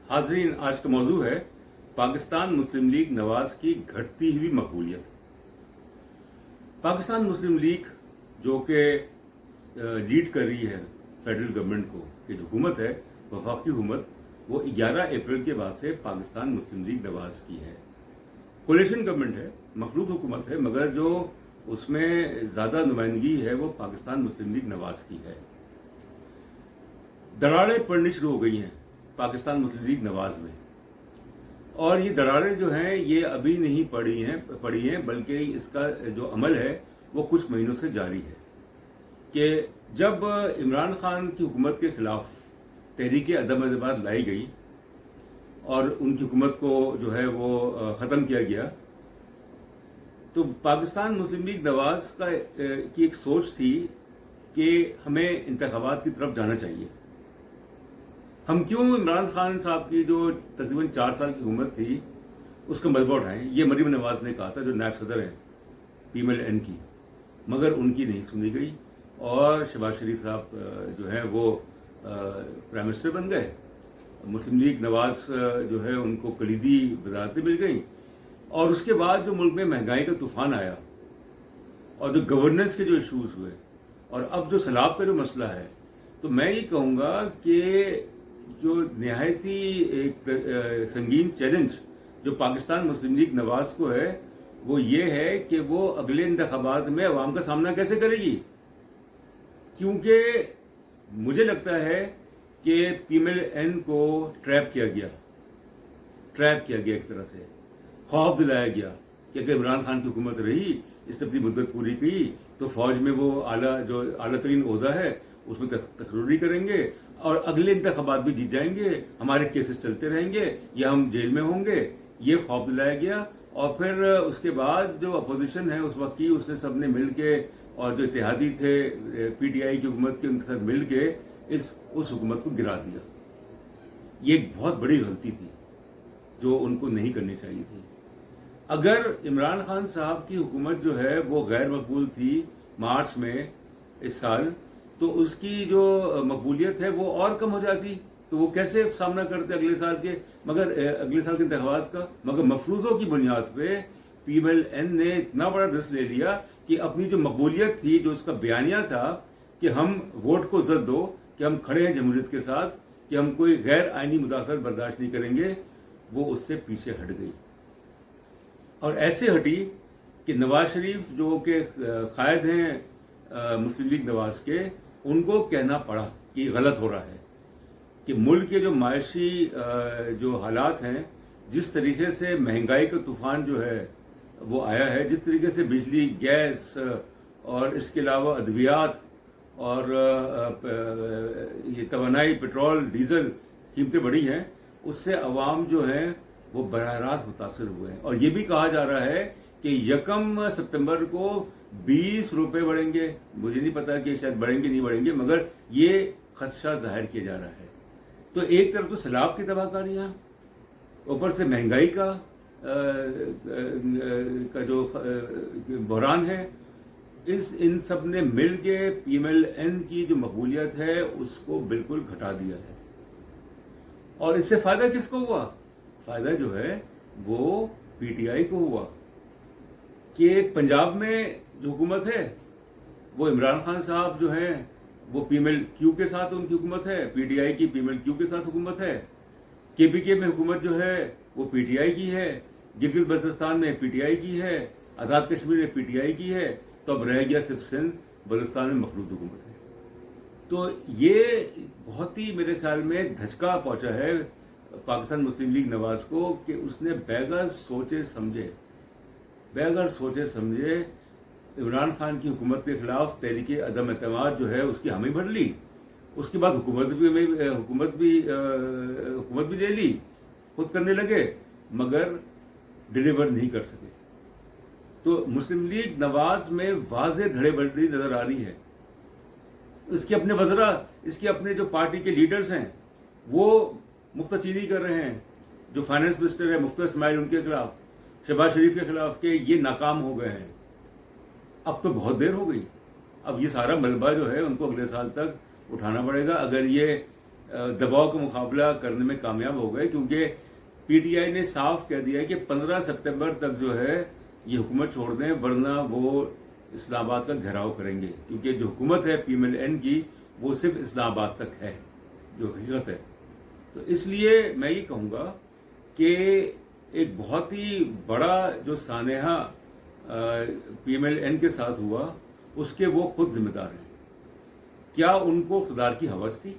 हाज़रीन, आज का मौजू है पाकिस्तान मुस्लिम लीग नवाज की घटती हुई मकबूलियत। पाकिस्तान मुस्लिम लीग जो कि लीड कर रही है फेडरल गवर्नमेंट को, कि जो हुकूमत है वफाकी हुकूमत, वो 11 अप्रैल के बाद से पाकिस्तान मुस्लिम लीग नवाज की है। कोलिशन गवर्नमेंट है, मखलूत हुकूमत है, मगर जो उसमें ज़्यादा नुमाइंदगी है वो पाकिस्तान मुस्लिम लीग नवाज की है। दरारें पड़नी शुरू हो गई हैं पाकिस्तान मुस्लिम लीग नवाज में, और ये दरारें जो हैं ये अभी नहीं पड़ी हैं बल्कि इसका जो अमल है वो कुछ महीनों से जारी है। कि जब इमरान खान की हुकूमत के खिलाफ तहरीक अदम एतमाद लाई गई और उनकी हुकूमत को जो है वो ख़त्म किया गया, तो पाकिस्तान मुस्लिम लीग नवाज की एक सोच थी कि हमें इंतखाबात की तरफ जाना चाहिए। हम क्यों इमरान खान साहब की जो तकरीबन 4 साल की हुकूमत थी उसका मलबा उठाएं। ये मरीम नवाज ने कहा था, जो नायब सदर हैं PMLN की, मगर उनकी नहीं सुनी गई और शहबाज शरीफ साहब जो है वो प्राइम मिनिस्टर बन गए। मुस्लिम लीग नवाज जो है उनको कलीदी वज़ारतें मिल गई, और उसके बाद जो मुल्क में महंगाई का तूफान आया और जो गवर्नेंस के जो इशूज़ हुए, और अब जो सैलाब का जो मसला है, तो मैं ये कहूँगा कि जो नहायती एक संगीन चैलेंज जो पाकिस्तान मुस्लिम लीग नवाज को है वो ये है कि वो अगले इंतखाबात में अवाम का सामना कैसे करेगी। क्योंकि मुझे लगता है कि PMLN को ट्रैप किया गया एक तरह से, खौफ दिलाया गया कि अगर इमरान खान की हुकूमत रही, इसने अपनी मुद्दत पूरी की, तो फौज में वो आला तरीन ओहदा है उसमें तकर्री करेंगे और अगले इंतखाबात भी जीत जाएंगे, हमारे केसेस चलते रहेंगे या हम जेल में होंगे। ये खौफ दिलाया गया, और फिर उसके बाद जो अपोजिशन है उस वक्त की, उसने सबने मिल के, और जो इत्तेहादी थे PTI की हुकूमत के, उनके साथ मिल के उस हुकूमत को गिरा दिया। ये एक बहुत बड़ी गलती थी जो उनको नहीं करनी चाहिए थी। अगर इमरान खान साहब की हुकूमत जो है वो गैर मकबूल थी मार्च में इस साल, तो उसकी जो मकबूलियत है वो और कम हो जाती, तो वो कैसे सामना करते अगले साल के इंतखाबात का। मगर मफरूज़ों की बुनियाद पे PMLN ने इतना बड़ा रिस्क ले लिया कि अपनी जो मकबूलियत थी, जो उसका बयानिया था कि हम वोट को इज़्ज़त दो, कि हम खड़े हैं जमहूरियत के साथ, कि हम कोई गैर आइनी मुदाखलत बर्दाश्त नहीं करेंगे, वो उससे पीछे हट गई। और ऐसे हटी कि नवाज शरीफ जो कि कायद हैं मुस्लिम लीग नवाज के, उनको कहना पड़ा कि गलत हो रहा है, कि मुल्क के जो माशी जो हालात हैं, जिस तरीके से महंगाई का तूफान जो है वो आया है, जिस तरीके से बिजली, गैस और इसके अलावा अद्वियात और ये तवानाई, पेट्रोल, डीजल कीमतें बढ़ी हैं, उससे अवाम जो हैं वो बराह रास्त मुतासर हुए हैं। और ये भी कहा जा रहा है कि 1 सितंबर को 20 रुपये बढ़ेंगे। मुझे नहीं पता कि शायद बढ़ेंगे नहीं बढ़ेंगे, मगर ये खदशा जाहिर किया जा रहा है। तो एक तरफ तो सैलाब की तबाहकारियाँ, ऊपर से महंगाई का जो बहरान है, इन सब ने मिल के PMLN की जो मकबूलियत है उसको बिल्कुल घटा दिया है। और इससे फ़ायदा किसको हुआ? फ़ायदा जो है वो PTI को हुआ, कि पंजाब में जो हुकूमत है वो इमरान खान साहब जो हैं वो PMLQ के साथ उनकी हुकूमत है, PTI की PMLQ के साथ हुकूमत है। KPK में हुकूमत जो है वो PTI की है, गिलगित बल्तिस्तान में PTI की है, आज़ाद कश्मीर में PTI की है, तो अब रह गया सिर्फ सिंध बलूचिस्तान में मखलूत हुकूमत है। तो ये बहुत ही मेरे ख्याल में धचका पहुंचा है पाकिस्तान मुस्लिम लीग नवाज को, कि उसने बगैर सोचे समझे इमरान खान की हुकूमत के खिलाफ तहरीक अदम एतमाद जो है उसकी हामी भर ली। उसके बाद हुकूमत भी ले ली, खुद करने लगे, मगर डिलीवर नहीं कर सके। तो मुस्लिम लीग नवाज में वाज़ेह धड़ेबंदी नजर आ रही है। इसके अपने वज़रा, इसके अपने जो पार्टी के लीडर्स हैं वो मुख्तचीनी कर रहे हैं। जो फाइनेंस मिनिस्टर है मुफ्ती इस्माइल, उनके खिलाफ, शहबाज शरीफ के खिलाफ, के ये नाकाम हो गए हैं। अब तो बहुत देर हो गई। अब ये सारा मलबा जो है उनको अगले साल तक उठाना पड़ेगा। अगर ये दबाव का मुकाबला करने में कामयाब हो गए, क्योंकि पीटीआई ने साफ कह दिया है कि 15 सितंबर तक जो है ये हुकूमत छोड़ दें, वरना वो इस्लामाबाद का घेराव करेंगे, क्योंकि जो हुकूमत है PMLN की वो सिर्फ इस्लामाबाद तक है, जो हकीकत है। तो इसलिए मैं ये कहूँगा कि एक बहुत ही बड़ा जो सानेहा PMLN के साथ हुआ, उसके वो खुद जिम्मेदार हैं। क्या उनको इक़्तिदार की हवस थी?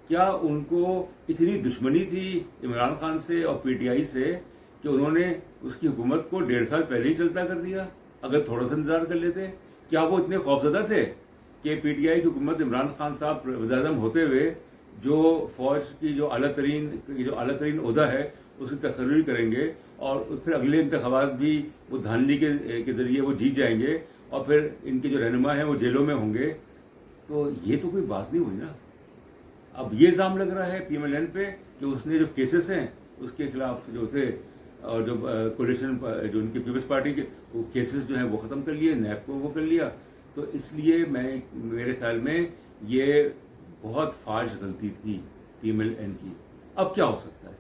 क्या उनको इतनी दुश्मनी थी इमरान खान से और पीटीआई से कि उन्होंने उसकी हुकूमत को 1.5 साल पहले ही चलता कर दिया? अगर थोड़ा सा इंतजार कर लेते, क्या वो इतने खौफजदा थे कि पीटीआई की हुकूमत इमरान खान साहब वज़ीर-ए-आज़म होते हुए जो फौज की जो आला तरीन ओहदा है उसकी तकरीर करेंगे और फिर अगले इंतखाबात भी वो धांधली के ज़रिए वो जीत जाएंगे और फिर इनके जो रहनुमा हैं वो जेलों में होंगे? तो ये तो कोई बात नहीं हुई ना। अब ये इल्ज़ाम लग रहा है PMLN पे कि उसने जो केसेस हैं उसके खिलाफ जो थे और जो कोलिशन जो उनकी पीपल्स पार्टी के वो केसेस जो हैं वो ख़त्म कर लिए, नैब को वो कर लिया। तो इसलिए मेरे ख्याल में ये बहुत फाश गलती थी PMLN की। अब क्या हो सकता है?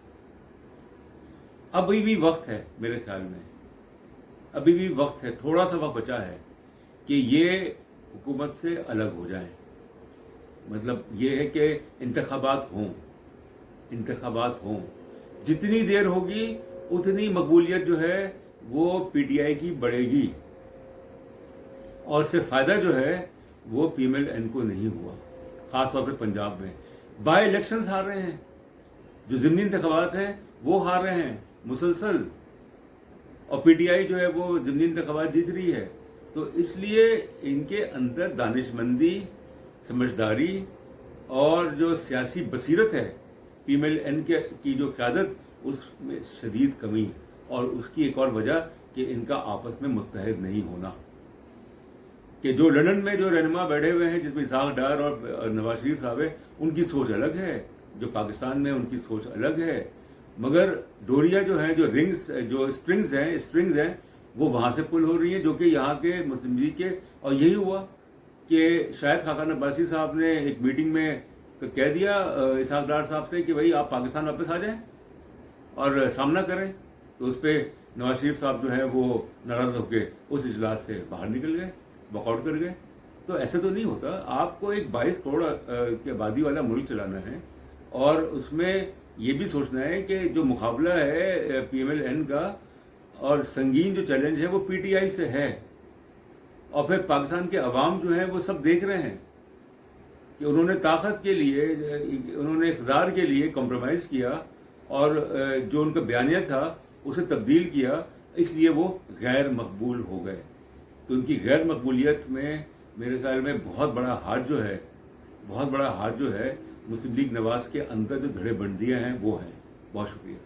अभी भी वक्त है, मेरे ख्याल में अभी भी वक्त है, थोड़ा सा वक्त बचा है कि ये हुकूमत से अलग हो जाए। मतलब ये है कि इंतखाबात हों, जितनी देर होगी उतनी मकबूलियत जो है वो पीटीआई की बढ़ेगी और इससे फ़ायदा जो है वो PMLN को नहीं हुआ। ख़ास तौर पे पंजाब में बाई इलेक्शंस हार रहे हैं, जो ज़िमनी इंतखाबात हैं वो हार रहे हैं मुसलसल, और पीटीआई जो है वो ज़िमनी इंतखाबात जीत रही है। तो इसलिए इनके अंदर दानिशमंदी, समझदारी और जो सियासी बसीरत है PMLN की जो क़यादत, उसमें शदीद कमी, और उसकी एक और वजह कि इनका आपस में मुत्तहद नहीं होना। कि जो लंदन में जो रहनुमा बैठे हुए हैं जिसमें इसाक डार और नवाज शरीफ साहब है, उनकी सोच अलग है, जो पाकिस्तान में उनकी सोच अलग है, मगर डोरियाँ जो हैं, जो स्ट्रिंग्स हैं वो वहाँ से पुल हो रही हैं, जो कि यहाँ के मुस्लिम लीग के। और यही हुआ कि शायद खाकान अब्बासी साहब ने एक मीटिंग में कह दिया इसाक डार साहब से कि भाई आप पाकिस्तान वापस आ जाएं और सामना करें। तो उस पर नवाज शरीफ साहब जो है वो नाराज़ होकर उस इजलास से बाहर निकल गए, वॉकआउट कर गए। तो ऐसे तो नहीं होता। आपको एक 22 करोड़ की आबादी वाला मुल्क चलाना है और उसमें ये भी सोचना है कि जो मुकाबला है PMLN का और संगीन जो चैलेंज है वो पीटीआई से है, और फिर पाकिस्तान के अवाम जो है वो सब देख रहे हैं कि उन्होंने ताकत के लिए, उन्होंने इक़्तिदार के लिए कॉम्प्रोमाइज़ किया और जो उनका बयानिया था उसे तब्दील किया, इसलिए वो गैर मकबूल हो गए। तो उनकी गैर मकबूलियत में मेरे ख्याल में बहुत बड़ा हाथ जो है मुस्लिम लीग नवाज के अंदर जो धड़े बंदियाँ हैं वो हैं। बहुत शुक्रिया।